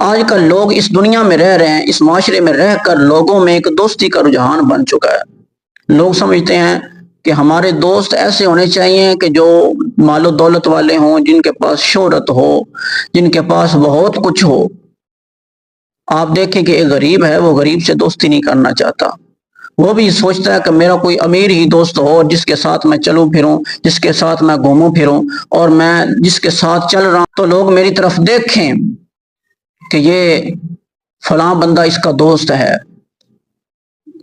آج کل لوگ اس دنیا میں رہ رہے ہیں، اس معاشرے میں رہ کر لوگوں میں ایک دوستی کا رجحان بن چکا ہے۔ لوگ سمجھتے ہیں کہ ہمارے دوست ایسے ہونے چاہیے کہ جو مال و دولت والے ہوں، جن کے پاس شہرت ہو، جن کے پاس بہت کچھ ہو۔ آپ دیکھیں کہ ایک غریب ہے، وہ غریب سے دوستی نہیں کرنا چاہتا، وہ بھی سوچتا ہے کہ میرا کوئی امیر ہی دوست ہو جس کے ساتھ میں چلوں پھروں، جس کے ساتھ میں گھوموں پھروں، اور میں جس کے ساتھ چل رہا ہوں تو لوگ میری طرف دیکھیں کہ یہ فلاں بندہ اس کا دوست ہے۔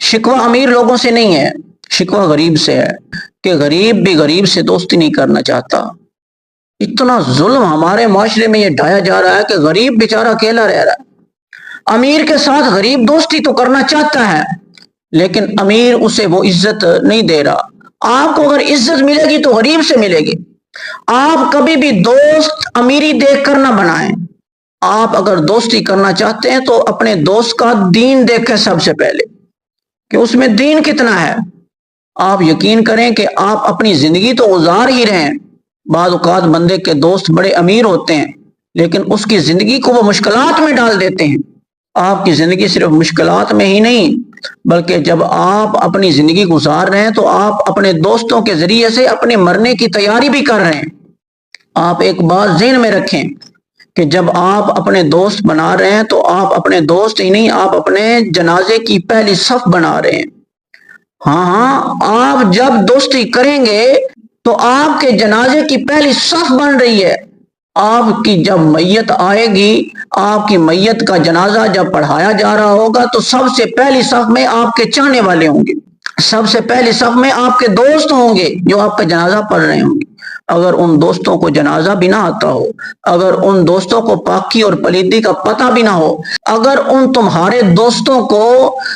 شکوہ امیر لوگوں سے نہیں ہے، شکوہ غریب سے ہے کہ غریب بھی غریب سے دوستی نہیں کرنا چاہتا۔ اتنا ظلم ہمارے معاشرے میں یہ ڈھایا جا رہا ہے کہ غریب بیچارہ اکیلا رہ رہا ہے۔ امیر کے ساتھ غریب دوستی تو کرنا چاہتا ہے، لیکن امیر اسے وہ عزت نہیں دے رہا۔ آپ کو اگر عزت ملے گی تو غریب سے ملے گی۔ آپ کبھی بھی دوست امیری دیکھ کر نہ بنائیں۔ آپ اگر دوستی کرنا چاہتے ہیں تو اپنے دوست کا دین دیکھیں سب سے پہلے کہ اس میں دین کتنا ہے۔ آپ یقین کریں کہ آپ اپنی زندگی تو گزار ہی رہے ہیں۔ بعض اوقات بندے کے دوست بڑے امیر ہوتے ہیں لیکن اس کی زندگی کو وہ مشکلات میں ڈال دیتے ہیں۔ آپ کی زندگی صرف مشکلات میں ہی نہیں بلکہ جب آپ اپنی زندگی گزار رہے ہیں تو آپ اپنے دوستوں کے ذریعے سے اپنے مرنے کی تیاری بھی کر رہے ہیں۔ آپ ایک بات ذہن میں رکھیں کہ جب آپ اپنے دوست بنا رہے ہیں تو آپ اپنے دوست ہی نہیں، آپ اپنے جنازے کی پہلی صف بنا رہے ہیں۔ آپ جب دوستی کریں گے تو آپ کے جنازے کی پہلی صف بن رہی ہے۔ آپ کی جب میت آئے گی، آپ کی میت کا جنازہ جب پڑھایا جا رہا ہوگا تو سب سے پہلی صف میں آپ کے چاہنے والے ہوں گے، سب سے پہلی صف میں آپ کے دوست ہوں گے جو آپ کا جنازہ پڑھ رہے ہوں گے۔ اگر ان دوستوں کو جنازہ بھی نہ آتا ہو، اگر ان دوستوں کو پاکی اور پلیدی کا پتہ بھی نہ ہو، اگر ان تمہارے دوستوں کو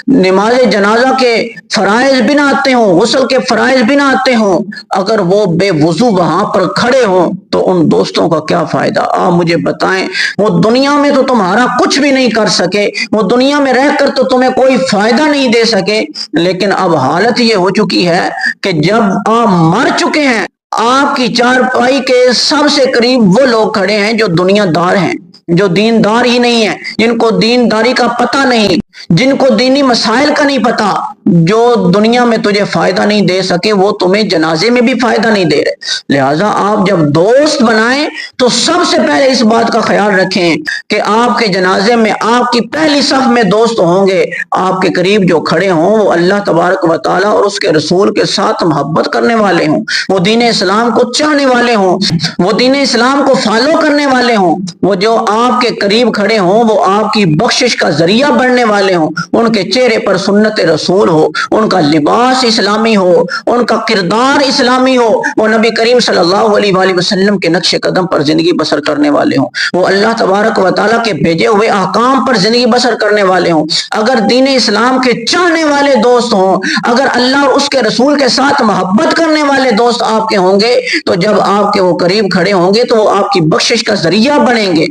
نماز جنازہ کے فرائض بھی نہ آتے ہوں، غسل کے فرائض بھی نہ آتے ہوں، اگر وہ بے وضو وہاں پر کھڑے ہوں تو ان دوستوں کا کیا فائدہ؟ آپ مجھے بتائیں، وہ دنیا میں تو تمہارا کچھ بھی نہیں کر سکے، وہ دنیا میں رہ کر تو تمہیں کوئی فائدہ نہیں دے سکے، لیکن اب حالت یہ ہو چکی ہے کہ جب آپ مر چکے ہیں، آپ کی چارپائی کے سب سے قریب وہ لوگ کھڑے ہیں جو دنیا دار ہیں، جو دیندار ہی نہیں ہیں، جن کو دینداری کا پتہ نہیں، جن کو دینی مسائل کا نہیں پتہ، جو دنیا میں تجھے فائدہ نہیں دے سکے وہ تمہیں جنازے میں بھی فائدہ نہیں دے رہے۔ لہٰذا آپ جب دوست بنائیں تو سب سے پہلے اس بات کا خیال رکھیں کہ آپ کے جنازے میں آپ کی پہلی صف میں دوست ہوں گے، آپ کے قریب جو کھڑے ہوں وہ اللہ تبارک و تعالیٰ اور اس کے رسول کے ساتھ محبت کرنے والے ہوں، وہ دین اسلام کو چاہنے والے ہوں، وہ دین اسلام کو فالو کرنے والے ہوں، وہ جو آپ کے قریب کھڑے ہوں وہ آپ کی بخشش کا ذریعہ بننے والے ہوں، ان کے چہرے پر سنت رسول ہو، ان کا لباس اسلامی ہو، ان کا کردار اسلامی ہو، وہ نبی کریم صلی اللہ علیہ وآلہ وسلم کے نقش قدم پر زندگی بسر کرنے والے ہوں، وہ اللہ تبارک و تعالیٰ کے بھیجے ہوئے احکام پر زندگی بسر کرنے والے ہوں۔ اگر دین اسلام کے چاہنے والے دوست ہوں، اگر اللہ اور اس کے رسول کے ساتھ محبت کرنے والے دوست آپ کے ہوں گے تو جب آپ کے وہ قریب کھڑے ہوں گے تو وہ آپ کی بخشش کا ذریعہ بنیں گے،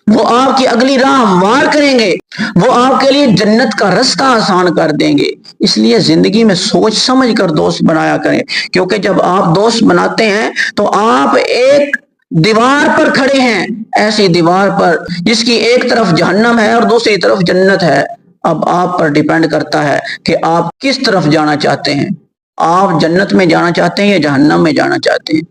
وہ آپ کی اگلی راہ ہموار کریں گے، وہ آپ کے لیے جنت کا رستہ آسان کر دیں گے۔ اس لیے زندگی میں سوچ سمجھ کر دوست بنایا کریں، کیونکہ جب آپ دوست بناتے ہیں تو آپ ایک دیوار پر کھڑے ہیں، ایسی دیوار پر جس کی ایک طرف جہنم ہے اور دوسری طرف جنت ہے۔ اب آپ پر ڈیپینڈ کرتا ہے کہ آپ کس طرف جانا چاہتے ہیں، آپ جنت میں جانا چاہتے ہیں یا جہنم میں جانا چاہتے ہیں۔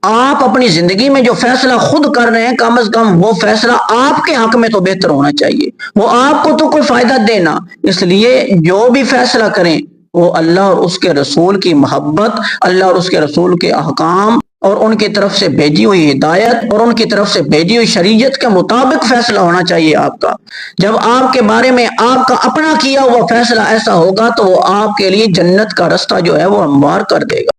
آپ اپنی زندگی میں جو فیصلہ خود کر رہے ہیں کم از کم وہ فیصلہ آپ کے حق میں تو بہتر ہونا چاہیے، وہ آپ کو تو کوئی فائدہ دینا۔ اس لیے جو بھی فیصلہ کریں وہ اللہ اور اس کے رسول کی محبت، اللہ اور اس کے رسول کے احکام اور ان کی طرف سے بھیجی ہوئی ہدایت اور ان کی طرف سے بھیجی ہوئی شریعت کے مطابق فیصلہ ہونا چاہیے آپ کا۔ جب آپ کے بارے میں آپ کا اپنا کیا ہوا فیصلہ ایسا ہوگا تو وہ آپ کے لیے جنت کا رستہ جو ہے وہ ہموار کر دے گا۔